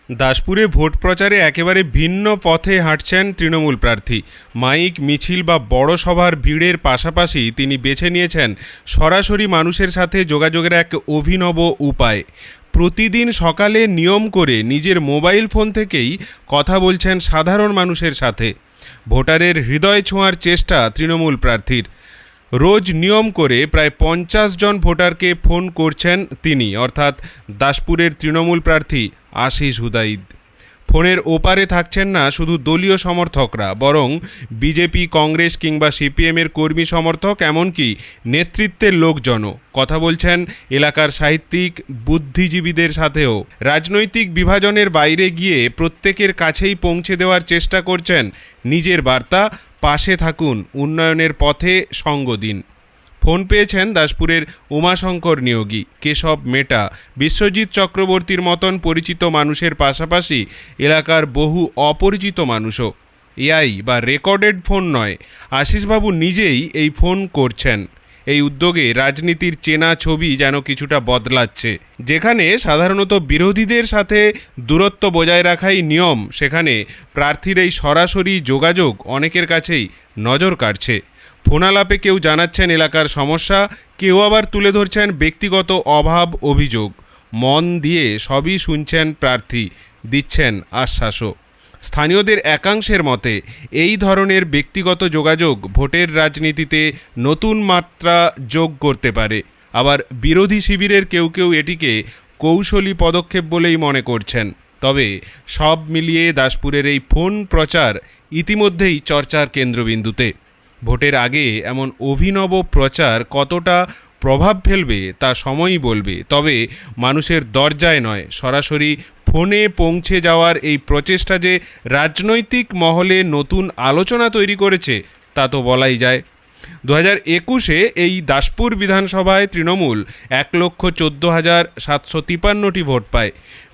দাসপুরে vote প্রচারে একেবারে ভিন্ন পথে হাঁটছেন তৃণমূল প্রার্থী। মাইক মিছিল বা বড় সভার ভিড়ের পাশাপাশি তিনি বেছে নিয়েছেন সরাসরি মানুষের সাথে যোগাযোগের এক অভিনব উপায়। প্রতিদিন সকালে নিয়ম করে নিজের মোবাইল ফোন থেকেই কথা বলছেন সাধারণ মানুষের সাথে। ভোটারের হৃদয় ছোঁয়ার চেষ্টা তৃণমূল প্রার্থীর। রোজ নিয়ম করে প্রায় 50 জন ভোটারকে ফোন করছেন তিনি, অর্থাৎ দাসপুরের তৃণমূল প্রার্থী আশিস হুদাইদ। ফোনের ওপারে থাকছেন না শুধু দলীয় সমর্থকরা, বরং বিজেপি, কংগ্রেস কিংবা সিপিএমের কর্মী সমর্থক, এমনকি নেতৃত্বের লোকজনও। কথা বলছেন এলাকার সাহিত্যিক, বুদ্ধিজীবীদের সাথেও। রাজনৈতিক বিভাজনের বাইরে গিয়ে প্রত্যেকের কাছেই পৌঁছে দেওয়ার চেষ্টা করছেন নিজের বার্তা। পাশে থাকুন, উন্নয়নের পথে সঙ্গ দিন। ফোন পেয়েছেন দাসপুরের উমাশঙ্কর নিয়োগী, কেশব মেটা, বিশ্বজিৎ চক্রবর্তীর মতন পরিচিত মানুষের পাশাপাশি এলাকার বহু অপরিচিত মানুষও। এআই বা রেকর্ডেড ফোন নয়, আশিসবাবু নিজেই এই ফোন করছেন। এই উদ্যোগে রাজনীতির চেনা ছবি যেন কিছুটা বদলাচ্ছে। যেখানে সাধারণত বিরোধীদের সাথে দূরত্ব বজায় রাখাই নিয়ম, সেখানে প্রার্থীর এই সরাসরি যোগাযোগ অনেকের কাছেই নজর কাড়ছে। ফোনালাপে কেউ জানাচ্ছেন এলাকার সমস্যা, কেউ আবার তুলে ধরছেন ব্যক্তিগত অভাব, অভিযোগ। মন দিয়ে সবই শুনছেন প্রার্থী, দিচ্ছেন আশ্বাসও। স্থানীয়দের একাংশের মতে এই ধরনের ব্যক্তিগত যোগাযোগ ভোটের রাজনীতিতে নতুন মাত্রা যোগ করতে পারে। আবার বিরোধী শিবিরের কেউ কেউ এটিকে কৌশলী পদক্ষেপ বলেই মনে করছেন। তবে সব মিলিয়ে দাসপুরের এই ফোন প্রচার ইতিমধ্যেই চর্চার কেন্দ্রবিন্দুতে। ভোটের আগে এমন অভিনব প্রচার কতটা প্রভাব ফেলবে তা সময়ই বলবে। তবে মানুষের দরজায় নয়, সরাসরি ফোনে পৌঁছে যাওয়ার এই প্রচেষ্টা যে রাজনৈতিক মহলে নতুন আলোচনা তৈরি করেছে তা তো বলাই যায়। 2021-এ এই দাসপুর বিধানসভায় তৃণমূল 1,14,753টি ভোট পায়।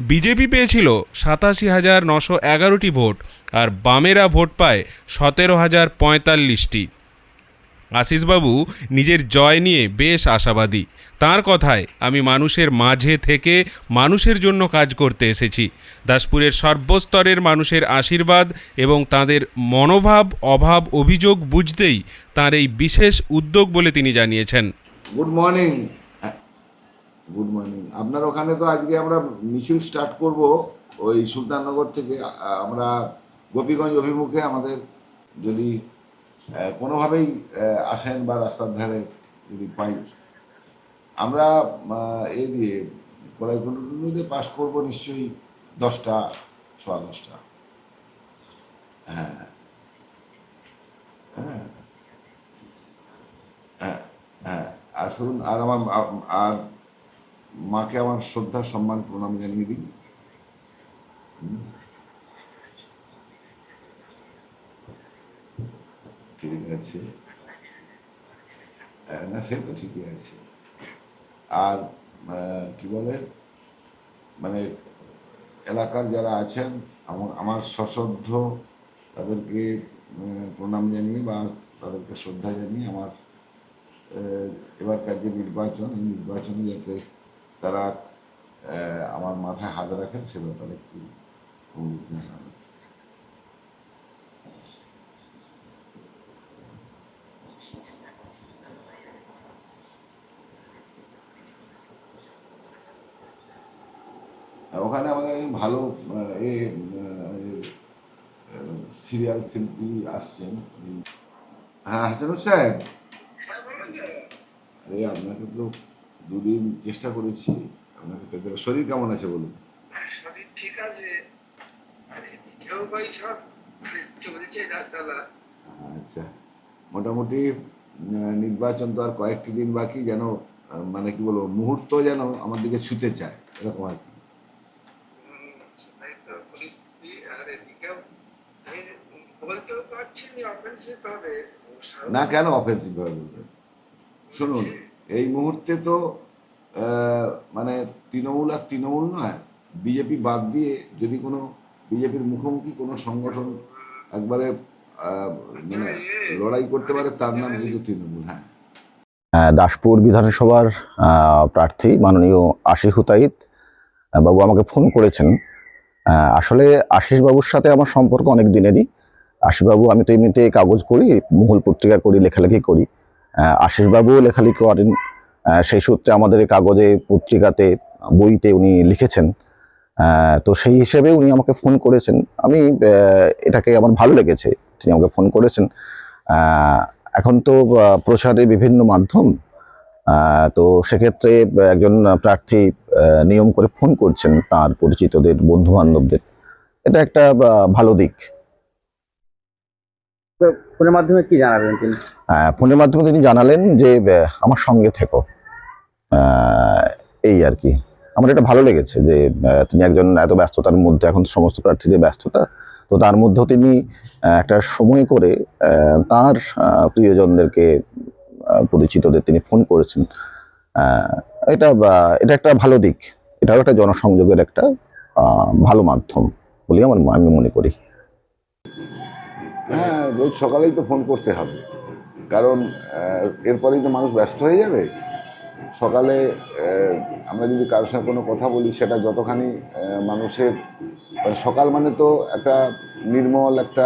বিজেপি পেয়েছিল 87,911টি ভোট, আর বামেরা ভোট পায় 17,045টি। আশিসবাবু নিজের জয় নিয়ে বেশ আশাবাদী। তাঁর কথায়, আমি মানুষের মাঝে থেকে মানুষের জন্য কাজ করতে এসেছি। দাসপুরের সর্বস্তরের মানুষের আশীর্বাদ এবং তাদের মনোভাব, অভাব, অভিযোগ বুঝতেই তাঁর এই বিশেষ উদ্যোগ বলে তিনি জানিয়েছেন। Good morning. Good morning. আপনার ওখানে তো আজকে আমরা মিছিল স্টার্ট করব ওই সুলতাননগর থেকে। আমরা গোপীগঞ্জ অভিমুখে আমাদের যদি কোনোভাবেই আসেন বা রাস্তার ধারে যদি পাই, আমরা এ দিয়ে কলাইকুণ্ডুতে পাস করব নিশ্চয়ই 10টা, 10:15। হ্যাঁ হ্যাঁ হ্যাঁ হ্যাঁ। আর শুনুন, আর আমার আর মাকে আমার শ্রদ্ধা, সম্মান, প্রণাম জানিয়ে দিন। ঠিক আছে, না সে তো ঠিকই আছে। আর কি বলে, মানে এলাকার যারা আছেন আমার সশ্রদ্ধ তাদেরকে প্রণাম জানিয়ে বা তাদেরকে শ্রদ্ধা জানিয়ে আমার এবারকার যে নির্বাচন, এই নির্বাচনে যাতে তারা আমার মাথায় হাত রাখেন সে ব্যাপারে একটু অনুরোধ জানাবেন। ওখানে আমাদের ভালো সিরিয়াল শিল্পী আসছেন। হ্যাঁ হাসানুর সাহেব, আরে আপনাকে তো 2 দিন চেষ্টা করেছি আপনাকে পেতে। শরীর কেমন আছে বলুন? শরীর ঠিক আছে, সব চলছে যা চলা। আচ্ছা, মোটামুটি নির্বাচন তো আর কয়েকটি দিন বাকি, যেন মানে কি বলবো, মুহূর্ত যেন আমার দিকে ছুতে চায়, এরকম আর কি। না কেন অফেন্সিভ ভাবে বলবেন? শুনুন, এই মুহূর্তে তো মানে তৃণমূল আর তৃণমূল নয়, বিজেপি বাদ দিয়ে যদি কোনো বিজেপির মুখোমুখি কোনো সংগঠন একবারে মানে লড়াই করতে পারে, তার নাম কিন্তু তৃণমূল। হ্যাঁ, দাসপুর বিধানসভার প্রার্থী মাননীয় আশিস হুদাইদ বাবু আমাকে ফোন করেছেন আসলে আশিসবাবুর সাথে আমার সম্পর্ক অনেক দিনেরই। আশিসবাবু, আমি তো এমনিতে কাগজ করি, মহুল পত্রিকা করি, লেখালেখি করি। আশিসবাবুও লেখালেখি করেন। সেই সূত্রে আমাদের এই কাগজে, পত্রিকাতে, বইতে উনি লিখেছেন। তো সেই হিসেবে উনি আমাকে ফোন করেছেন। আমি এটাকে আমার ভালো লেগেছে, তিনি আমাকে ফোন করেছেন। আহ, এখন তো প্রচারে বিভিন্ন মাধ্যম, তো সেক্ষেত্রে একজন প্রার্থী নিয়ম করে ফোন করছেন তার পরিচিতদের, বন্ধু বান্ধবদের। এটা একটা ভালো দিক। তো ফোনের মাধ্যমে কি জানাবেন তিনি? ফোনের মাধ্যমে তিনি জানালেন যে আমার সঙ্গে থেকো, আহ, এই আর কি। আমার এটা ভালো লেগেছে যে তিনি একজন এত ব্যস্ততার মধ্যে, এখন সমস্ত প্রার্থীদের ব্যস্ততা, তো তার মধ্যেও তিনি একটা সময় করে তার প্রিয়জনদেরকে, পরিচিতদের তিনি ফোন করেছেন। আহ, এটা একটা ভালো দিক। এটাও একটা জনসংযোগের একটা ভালো মাধ্যম বলে আমি মনে করি। হ্যাঁ, রোজ সকালেই তো ফোন করতে হবে, কারণ এরপরেই তো মানুষ ব্যস্ত হয়ে যাবে। সকালে আমরা যদি কারোর সঙ্গে কোনো কথা বলি, সেটা যতখানি মানুষের, মানে সকাল মানে তো একটা নির্মল, একটা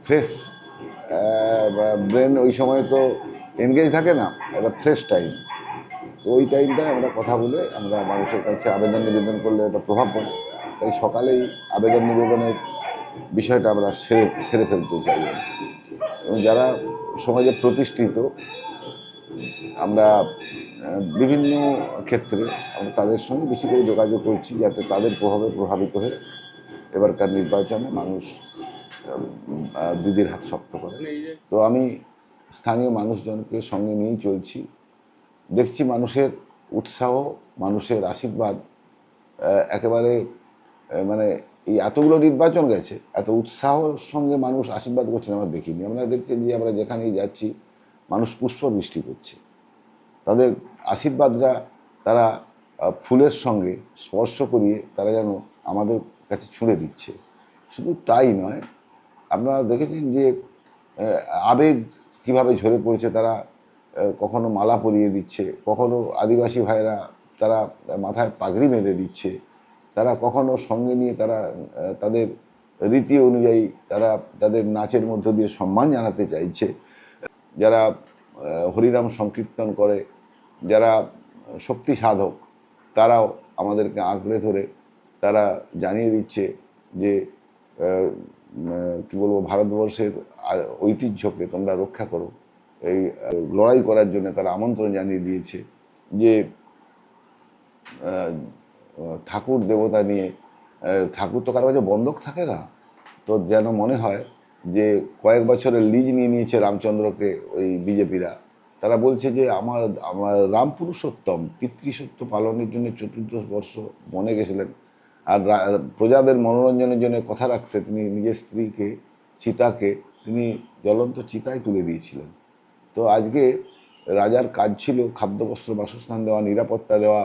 ফ্রেশ ব্রেন ওই সময় তো এনগেজ থাকে না, একটা ফ্রেশ টাইম। তো ওই টাইমটায় আমরা কথা বলে আমরা মানুষের কাছে আবেদন নিবেদন করলে একটা প্রভাব পড়ে। তাই সকালেই আবেদন নিবেদনের বিষয়টা আমরা সেরে ফেলতে চাই। এবং যারা সমাজে প্রতিষ্ঠিত, আমরা বিভিন্ন ক্ষেত্রে আমরা তাদের সঙ্গে বেশি করে যোগাযোগ করছি, যাতে তাদের প্রভাবে প্রভাবিত হয়ে এবারকার নির্বাচনে মানুষ দিদির হাত শক্ত করে। তো আমি স্থানীয় মানুষজনকে সঙ্গে নিয়েই চলছি। দেখছি মানুষের উৎসাহ, মানুষের আশীর্বাদ একেবারে মানে এই এতগুলো নির্বাচন গেছে, এত উৎসাহর সঙ্গে মানুষ আশীর্বাদ করছেন আমরা দেখিনি। আমরা দেখছি যে আমরা যেখানেই যাচ্ছি মানুষ পুষ্প বৃষ্টি করছে, তাদের আশীর্বাদরা তারা ফুলের সঙ্গে স্পর্শ করিয়ে তারা যেন আমাদের কাছে ছুঁড়ে দিচ্ছে। শুধু তাই নয়, আপনারা দেখেছেন যে আবেগ কিভাবে ঝরে পড়েছে। তারা কখনো মালা পরিয়ে দিচ্ছে, কখনো আদিবাসী ভাইরা তারা মাথায় পাগড়ি বেঁধে দিচ্ছে, তারা কখনো সঙ্গে নিয়ে তারা তাদের রীতি অনুযায়ী তারা তাদের নাচের মধ্য দিয়ে সম্মান জানাতে চাইছে। যারা হরিনাম সংকীর্তন করে, যারা শক্তি সাধক, তারাও আমাদেরকে আঁকড়ে ধরে তারা জানিয়ে দিচ্ছে যে কী বলবো, ভারতবর্ষের ঐতিহ্যকে তোমরা রক্ষা করো। এই লড়াই করার জন্য তারা আমন্ত্রণ জানিয়ে দিয়েছে যে ঠাকুর দেবতা নিয়ে, ঠাকুর তো কারো কাছে বন্ধক থাকে না, তো যেন মনে হয় যে কয়েক বছরের লিজ নিয়ে নিয়েছে রামচন্দ্রকে ওই বিজেপিরা। তারা বলছে যে আমার রাম পুরুষোত্তম পিতৃসত্য পালনের জন্য চতুর্দশ বর্ষ বনে গেছিলেন, আর প্রজাদের মনোরঞ্জনের জন্য কথা রাখতে তিনি নিজের স্ত্রীকে, সীতাকে তিনি জ্বলন্ত চিতায় তুলে দিয়েছিলেন। তো আজকে রাজার কাজ ছিল খাদ্য, বস্ত্র, বাসস্থান দেওয়া, নিরাপত্তা দেওয়া।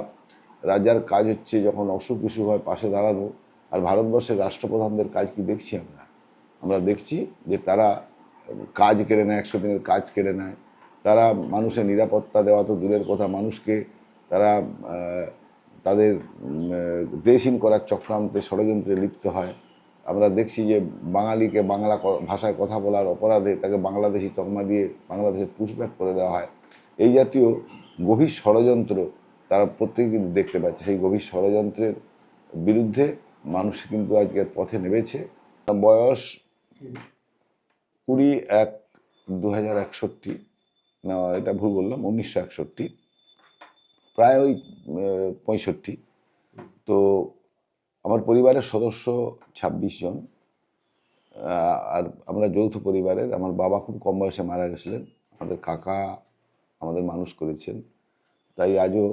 রাজার কাজ হচ্ছে যখন অসুখ বিসুখ হয় পাশে দাঁড়ানো। আর ভারতবর্ষের রাষ্ট্রপ্রধানদের কাজ কি দেখছি আমরা দেখছি যে তারা কাজ কেড়ে নেয়, 100 দিনের কাজ কেড়ে নেয়। তারা মানুষের নিরাপত্তা দেওয়া তো দূরের কথা, মানুষকে তারা তাদের দেশহীন করার চক্রান্তে, ষড়যন্ত্রে লিপ্ত হয়। আমরা দেখছি যে বাঙালিকে বাংলা ভাষায় কথা বলার অপরাধে তাকে বাংলাদেশি তকমা দিয়ে বাংলাদেশে পুশব্যাক করে দেওয়া হয়। এই জাতীয় গভীর ষড়যন্ত্র তারা প্রত্যেকে কিন্তু দেখতে পাচ্ছে। সেই গভীর ষড়যন্ত্রের বিরুদ্ধে মানুষ কিন্তু আজকের পথে নেমেছে। বয়স 20/1/2061, না এটা ভুল বললাম, 1961, প্রায় ওই 65। তো আমার পরিবারের সদস্য 26 জন। আর আমরা যৌথ পরিবারের, আমার বাবা খুব কম বয়সে মারা গেছিলেন, আমাদের কাকা আমাদের মানুষ করেছেন। তাই আজও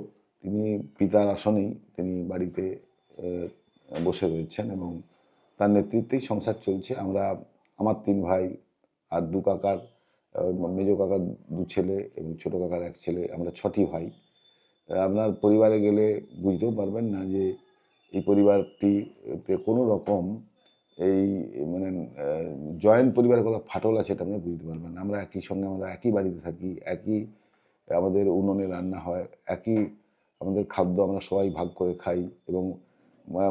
তিনি পিতার আসনেই তিনি বাড়িতে বসে রয়েছেন এবং তার নেতৃত্বেই সংসার চলছে। আমার 3 ভাই আর 2 কাকার, মেজো কাকার 2 ছেলে এবং ছোটো কাকার 1 ছেলে, আমরা 6টি ভাই। আপনার পরিবারে গেলে বুঝতেও পারবেন না যে এই পরিবারটিতে কোনো রকম এই মানে জয়েন্ট পরিবারের কথা ফাটল আছে, এটা আপনারা বুঝতে পারবেন না। আমরা একই সঙ্গে, আমরা একই বাড়িতে থাকি, একই আমাদের উনুনে রান্না হয়, একই আমাদের খাদ্য আমরা সবাই ভাগ করে খাই এবং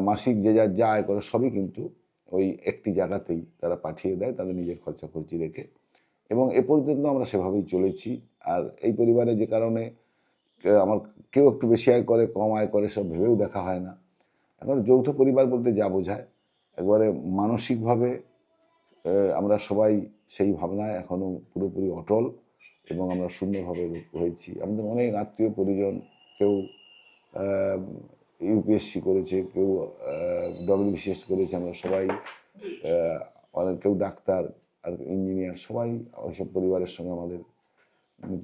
মাসিক যে যার যা আয় করে সবই কিন্তু ওই একটি জায়গাতেই তারা পাঠিয়ে দেয় তাদের নিজের খরচা খরচি রেখে, এবং এ পর্যন্ত আমরা সেভাবেই চলেছি। আর এই পরিবারে যে কারণে আমার কেউ একটু বেশি আয় করে কম আয় করে সব ভেবেও দেখা হয় না। এখন যৌথ পরিবার বলতে যা বোঝায়, একবারে মানসিকভাবে আমরা সবাই সেই ভাবনায় এখনও পুরোপুরি অটল, এবং আমরা সুন্দরভাবে হয়েছি। আমাদের অনেক আত্মীয় পরিজন, কেউ ইউপিএসসি করেছে, কেউ ডব্লিউবিসিএস করেছে, আমরা সবাই অনেক, কেউ ডাক্তার আর ইঞ্জিনিয়ার, সবাই ওইসব পরিবারের সঙ্গে আমাদের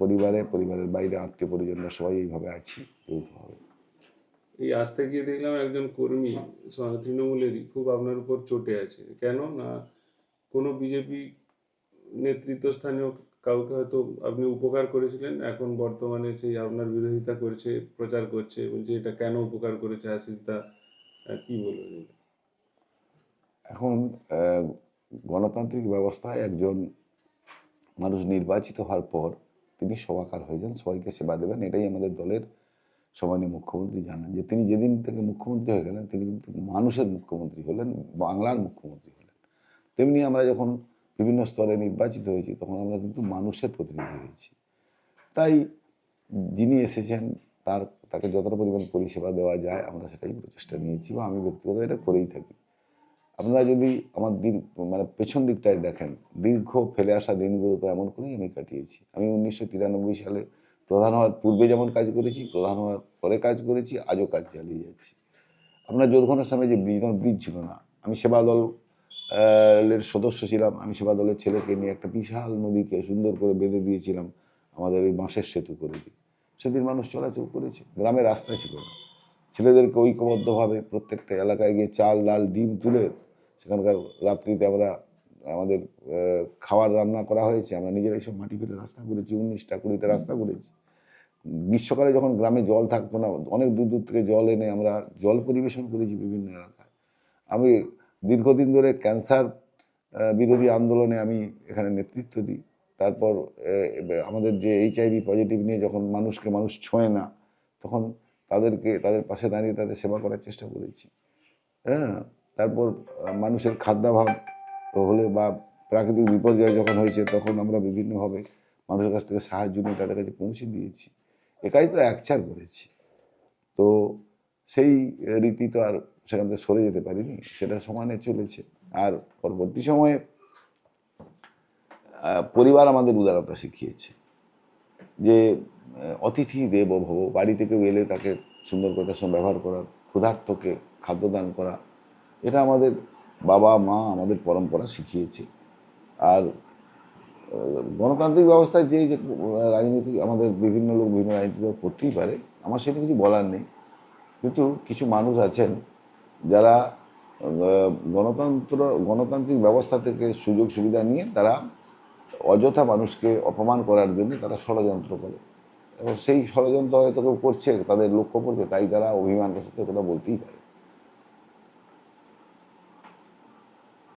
পরিবারের বাইরে আত্মীয় পরিজনরা সবাই এইভাবে আছি যৌথভাবে। এই আসতে গিয়ে দেখলাম একজন কর্মী তৃণমূলেরই খুব আপনার উপর চটে আছে, কেন না কোনো বিজেপি নেতৃত্বস্থানীয় কাউকে হয়তো আপনি উপকার করেছিলেন, এখন বর্তমানে সেই আপনার বিরোধিতা করছে, প্রচার করছে, বলছে এটা কেন উপকার করেছে আশিস দা, কি বলবেন? এখন গণতান্ত্রিক ব্যবস্থায় একজন মানুষ নির্বাচিত হওয়ার পর তিনি সবাকার হয়ে যান, সবাইকে সেবা দেবেন। এটাই আমাদের দলের সম্মানীয় মুখ্যমন্ত্রী জানান, যে তিনি যেদিন থেকে মুখ্যমন্ত্রী হয়ে গেলেন তিনি কিন্তু মানুষের মুখ্যমন্ত্রী হলেন, বাংলার মুখ্যমন্ত্রী হলেন। তেমনি আমরা যখন বিভিন্ন স্তরে নির্বাচিত হয়েছি তখন আমরা কিন্তু মানুষের প্রতিনিধি হয়েছি। তাই যিনি এসেছেন তাকে যতটা পরিমাণ পরিষেবা দেওয়া যায় আমরা সেটাই প্রচেষ্টা নিয়েছি, বা আমি ব্যক্তিগত এটা করেই থাকি। আপনারা যদি আমার মানে পেছন দিকটায় দেখেন, দীর্ঘ ফেলে আসা দিনগুলো তো এমন করেই আমি কাটিয়েছি। আমি 1993 সালে প্রধান হওয়ার পূর্বে যেমন কাজ করেছি, প্রধান হওয়ার পরে কাজ করেছি, আজও কাজ চালিয়ে যাচ্ছি। আপনার যৌথখানের সামনে যে ব্রিজ, তখন ব্রিজ ছিল না, আমি সেবা দল এর সদস্য ছিলাম। আমি সেবা দলের ছেলেকে নিয়ে একটা বিশাল নদীকে সুন্দর করে বেঁধে দিয়েছিলাম আমাদের এই বাঁশের সেতু করে দিয়ে। সেদিন মানুষ চলাচল করেছে, গ্রামে রাস্তা ছিল না। ছেলেদেরকে ঐক্যবদ্ধভাবে প্রত্যেকটা এলাকায় গিয়ে চাল ডাল ডিম তুলে সেখানকার রাত্রিতে আমরা আমাদের খাবার রান্না করা হয়েছে, আমরা নিজেরাই সব মাটি ফেলে রাস্তা করেছি, 19টা 20টা রাস্তা করেছি। গ্রীষ্মকালে যখন গ্রামে জল থাকতো না, অনেক দূর দূর থেকে জল এনে আমরা জল পরিবেশন করেছি বিভিন্ন এলাকায়। আমি দীর্ঘদিন ধরে ক্যান্সার বিরোধী আন্দোলনে আমি এখানে নেতৃত্ব দিই। তারপর আমাদের যে HIV পজিটিভ নিয়ে যখন মানুষ ছোঁয় না, তখন তাদের পাশে দাঁড়িয়ে তাদের সেবা করার চেষ্টা করেছি। হ্যাঁ, তারপর মানুষের খাদ্যাভাব হলে বা প্রাকৃতিক বিপর্যয় যখন হয়েছে তখন আমরা বিভিন্নভাবে মানুষের কাছ থেকে সাহায্য নিয়ে তাদের কাছে পৌঁছে দিয়েছি। একাই তো একচার করেছি, তো সেই রীতি তো আর সেখান থেকে সরে যেতে পারিনি, সেটা সমানে চলেছে। আর পরবর্তী সময়ে পরিবার আমাদের উদারতা শিখিয়েছে, যে অতিথি দেব ভব, বাড়ি থেকে এলে তাকে সুন্দর করে তার সঙ্গে ব্যবহার করা, ক্ষুধার্তকে খাদ্যদান করা, এটা আমাদের বাবা মা আমাদের পরম্পরা শিখিয়েছে। আর গণতান্ত্রিক ব্যবস্থায় যে রাজনীতি আমাদের বিভিন্ন লোক বিভিন্ন রাজনীতি করতেই পারে, আমার সেটা কিছু বলার নেই। কিন্তু কিছু মানুষ আছেন যারা গণতান্ত্রিক ব্যবস্থা থেকে সুযোগ সুবিধা নিয়ে তারা অযথা মানুষকে অপমান করার জন্য তারা ষড়যন্ত্র করে, এবং সেই ষড়যন্ত্র হয়তো কেউ করছে, তাদের লক্ষ্য করছে, তাই তারা অভিমানের সাথে কথা বলতেই পারে।